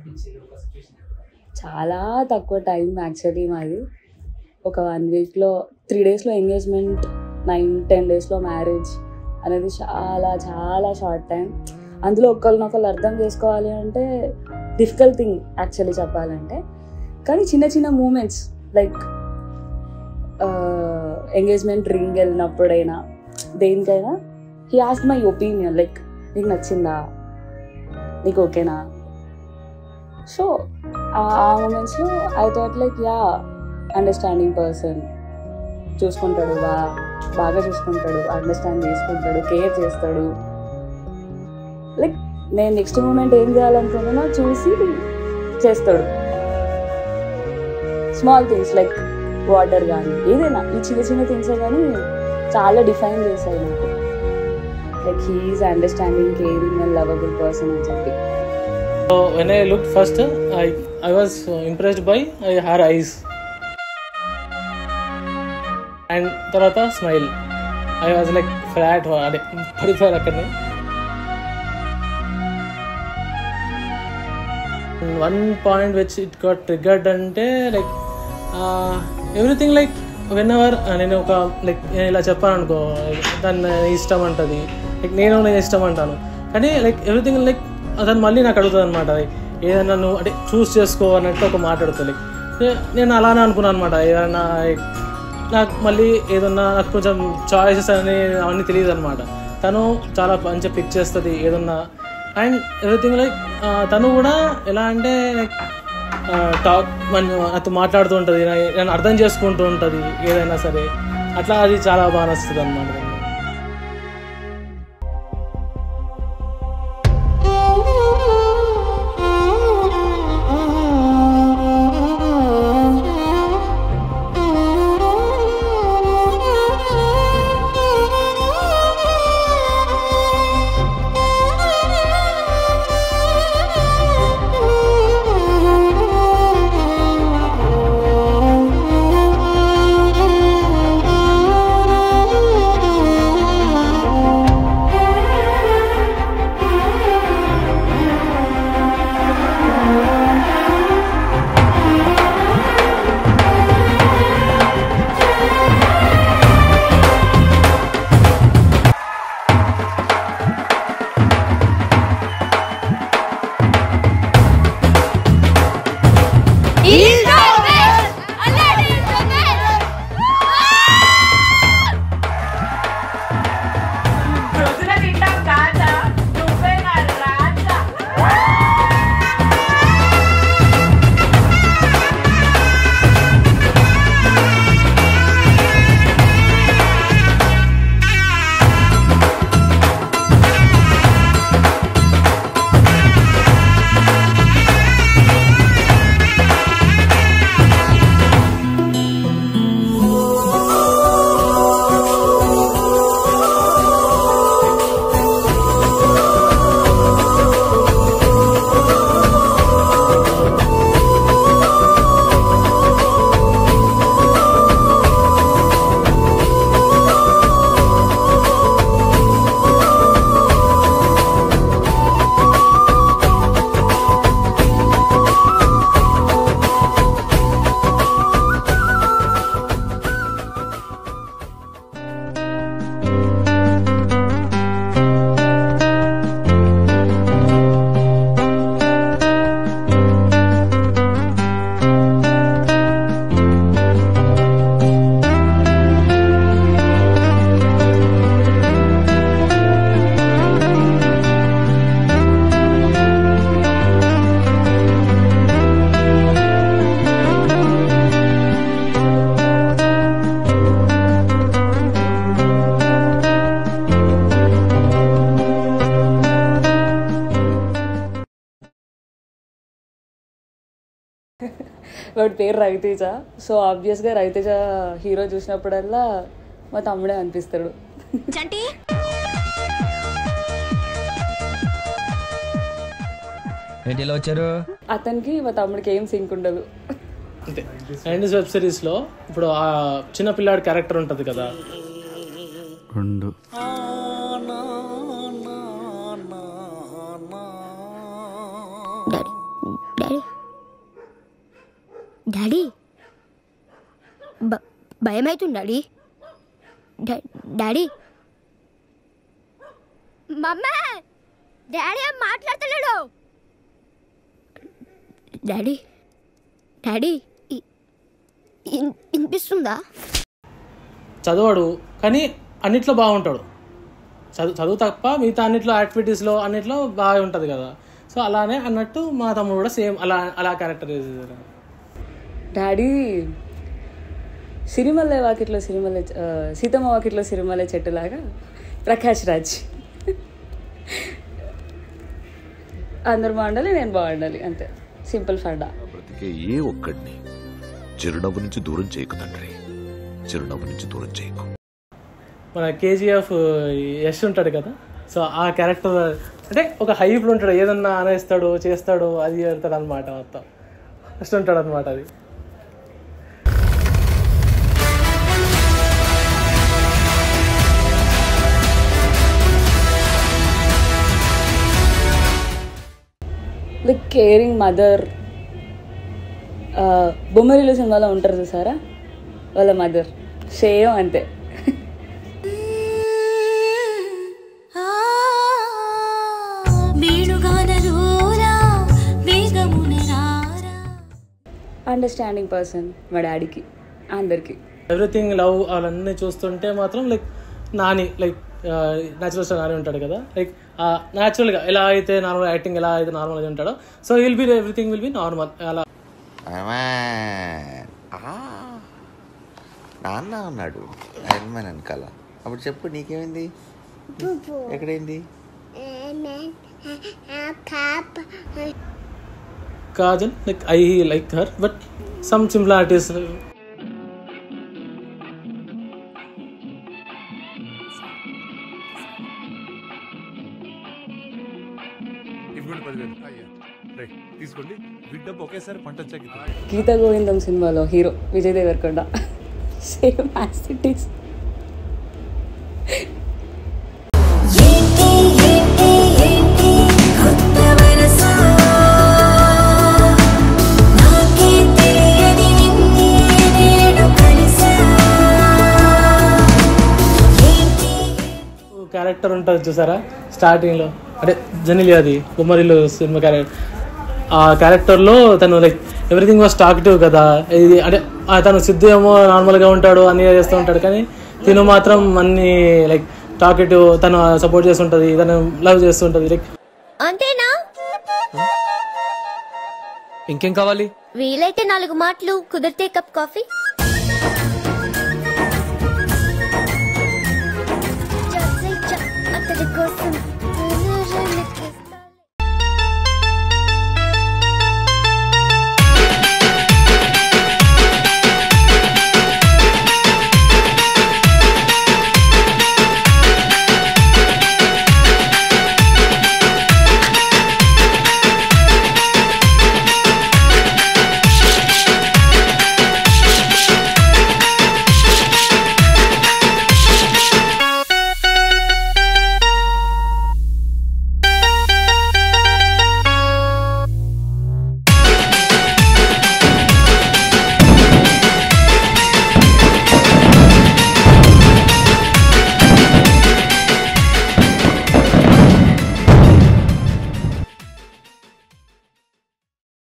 అనిపించేది ఒక సిచ్యువేషన్? చాలా తక్కువ టైం యాక్చువల్లీ మాది. ఒక 1 వీక్లో 3 డేస్లో ఎంగేజ్మెంట్, 9-10 డేస్లో మ్యారేజ్ అనేది చాలా చాలా షార్ట్ టైం. అందులో ఒకరినొకరు అర్థం చేసుకోవాలి అంటే డిఫికల్ట్ థింగ్ యాక్చువల్లీ చెప్పాలంటే. కానీ చిన్న చిన్న మూమెంట్స్ లైక్ ఎంగేజ్మెంట్ రింగ్ వెళ్ళినప్పుడైనా దేనికైనా he asked my opinion, like నీకు నచ్చిందా, నీకు ఓకేనా. సో ఆ మూమెంట్స్లో I thought like yeah, understanding person, చూసుకుంటాడు, బాగా చూసుకుంటాడు, అండర్స్టాండ్ చేసుకుంటాడు, కేర్ చేస్తాడు. లైక్ నేను నెక్స్ట్ మూమెంట్ ఏం చేయాలనుకుంటున్నా చూసి చేస్తాడు. స్మాల్ థింగ్స్ లైక్ వాటర్ కానీ ఏదైనా ఈ చిన్న చిన్న థింగ్సే కానీ చాలా డిఫైన్ చేశాయి నాకు. Like he is understanding, caring and lovable person అని చెప్పి. So when I looked first, I was impressed by her eyes and tarata smile. I was like flat ade padipoyaru akkadne. One point which it got triggered ante like everything like whenever నేను ఒక like నేను ఇలా చెప్పాను అనుకో, దాన్ని ఇష్టం అంటది, like నేను ఇష్టం అంటాను, కానీ లైక్ ఎవ్రీథింగ్ లైక్ అతను మళ్ళీ నాకు అడుగుతుంది అనమాట. ఏదైనా నువ్వు అంటే చూస్ చేసుకో అన్నట్టు ఒక మాట అడుగుతుంది. నేను అలానే అనుకున్నాను అనమాట. ఏదైనా నాకు మళ్ళీ ఏదన్నా నాకు కొంచెం చాయిసెస్ అవన్నీ తెలియదు అనమాట. తను చాలా మంచిగా పిక్ చేస్తుంది ఏదన్నా, అండ్ ఎవ్రీథింగ్ లైక్ తను కూడా ఎలా అంటే లైక్ టాక్ అతను మాట్లాడుతూ ఉంటుంది, నన్ను అర్థం చేసుకుంటూ ఉంటుంది ఏదైనా సరే. అట్లా అది చాలా బాగా నచ్చుతుంది అనమాట. వాడి పేరు రవితేజ. సో ఆబ్వియస్గా రవితేజ హీరో చూసినప్పుడల్లా మా తమ్ముడే అనిపిస్తాడు. వచ్చారు అతనికి మా తమ్ముడికి ఏం సింక్ ఉండదు. అంతే. అండ్ వెబ్ సిరీస్లో ఇప్పుడు ఆ చిన్న పిల్లాడి క్యారెక్టర్ ఉంటుంది కదా, భయం అవుతుంది డాడీ. డాడీ మమ్మా డాడీ ఏం మాట్లాడతలేడు. డాడీ డాడీ వినిపిస్తుందా? చదవడు కానీ అన్నిట్లో బాగుంటాడు. చదువు తప్ప మిగతా అన్నిట్లో యాక్టివిటీస్లో అన్నిట్లో బాగా ఉంటుంది కదా. సో అలానే అన్నట్టు మా తమ్ముడు కూడా సేమ్ అలా క్యారెక్టర్ చేసేసారు. డాడీ సిరిమల్లె వాకిట్లో సిరిమల్లె సీతమ్మ వాకిట్లో సిరిమల్లె చెట్టులాగా ప్రకాష్ రాజ్. అందరు బాగుండాలి, నేను బాగుండాలి, అంతే. సింపుల్ ఫండా. బ్రతికే ఏ ఒక్కడిని చిరునవ్వు నుంచి దూరం చేయకు తండ్రి, చిరునవ్వు నుంచి దూరం చేయకు. మన కేజీఎఫ్ యష్ ఉంటాడు కదా, సో ఆ క్యారెక్టర్ అంటే ఒక హైప్లో ఉంటాడు, ఏదన్నా అనేస్తాడు చేస్తాడు, అది చేస్తాడు అనమాట. మొత్తం ఫస్ట్ ఉంటాడు అనమాట. అది లైక్ కేరింగ్ మదర్. బొమ్మరిల్లు సినిమాలో ఉంటారు చూసారా, వాళ్ళ మదర్ సేమ్ అంతే. అండర్స్టాండింగ్ పర్సన్ మా డాడీకి, అందరికి. ఎవ్రీథింగ్ లవ్ అవన్నీ చూస్తుంటే మాత్రం like Nani, like natural star Nani ఉంటాడు కదా, లైక్ న్యాచురల్గా ఎలా అయితే నార్మల్ యాక్టింగ్ ఎలా అయితే నార్మల్గా ఉంటాడో, so everything will be normal. అలా నాన్న ఉన్నాడు ఐరన్ మ్యాన్ వెనకాల. అప్పుడు చెప్పు నీకేమైంది, ఎక్కడైంది? Kajal, like I like her but some similarities. Geetha Govindam సినిమాలో hero Vijay Devarakonda, same as it is. Character ఉంటుంది చూసారా స్టార్టింగ్లో, అంటే జనరల్ అది బొమ్మరిల్లు సినిమా క్యారెక్టర్. ఆ క్యారెక్టర్లో తను లైక్ ఎవ్రీథింగ్ వాజ్ టాకిటివ్ కదా. ఇది అంటే తను సిద్ధు ఏమో నార్మల్గా ఉంటాడు, అన్నీ చేస్తూ ఉంటాడు, కానీ తిను మాత్రం అన్ని లైక్ టాకిటివ్, తను సపోర్ట్ చేస్తుంటుంది, తను లవ్ చేస్తుంటుంది. లైక్ అంతేనా? ఇంకేం కావాలి? వీలైతే 4 మాటలు, కుదిరితే కప్ కాఫీ. అతడి కోసం